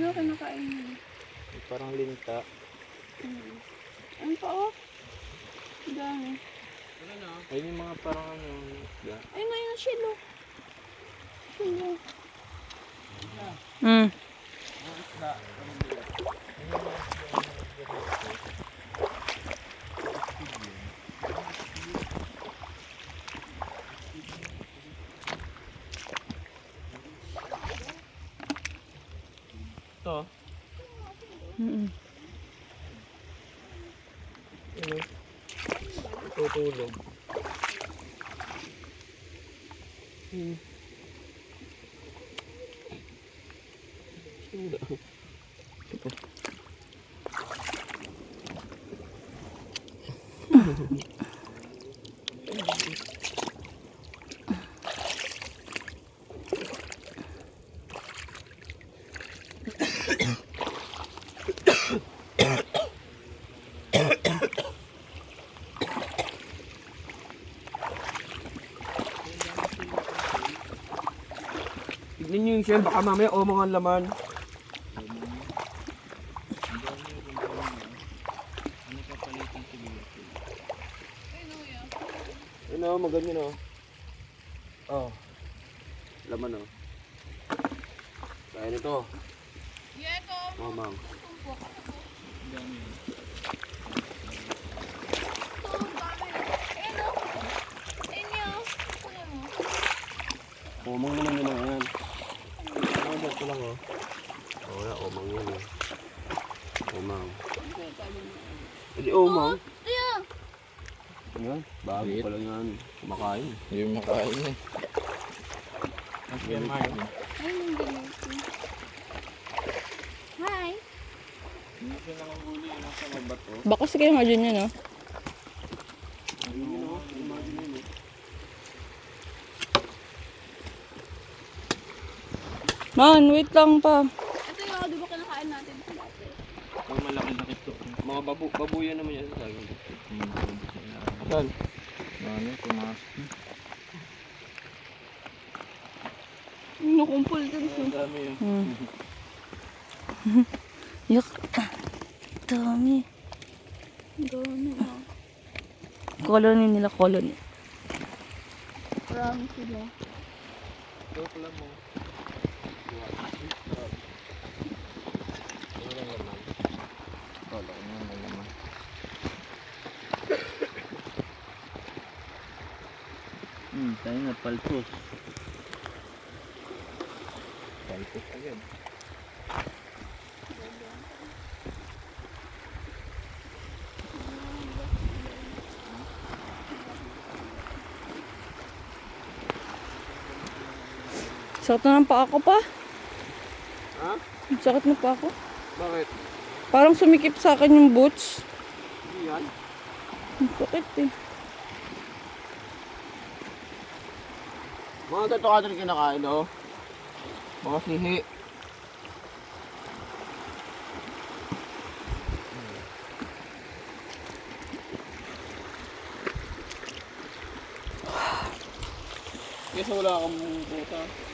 Ano kinakain mo? Parang linta. Ano pa oh? Dami. Ayun yung mga parang ano. Ayun na yung shilo. Shilo. Ito. Tutulog. Tignan nyo yung siya, baka mamaya omong ang laman. Ayun o, maganyan o. Oh. Laman o. Kaya nito. Mamang. Omang naman yun o yan. Ito lang o. Wala, omang yun o. Omang. Hindi omang. Yan, bago pa lang yan. Kumakain. Hindi mo makain eh. Hi! Baka sige nga dyan yun, oh. Man, wait lang pa. Ito yung di ba kinakain natin ito dati? Ang malaki-laki ito. Mga babuyan naman yan sa akin. Saan? Ano, pumasok na. Nakumpul dun siya. Ang dami yun. Yak. Dami. Dami na. Colony nila, colony. Marami sila. Ito pala mo. Kala ko nga may laman. Tayo na, paltos. Paltos agad. Sakit na ng paa ko pa. Ha? Sakit na pa ako. Bakit? Parang sumikip sa akin yung boots. Hindi yan. Sakit eh. Mga ganito ka rin kinakain o. Mga sihi. Kasi wala kang buta.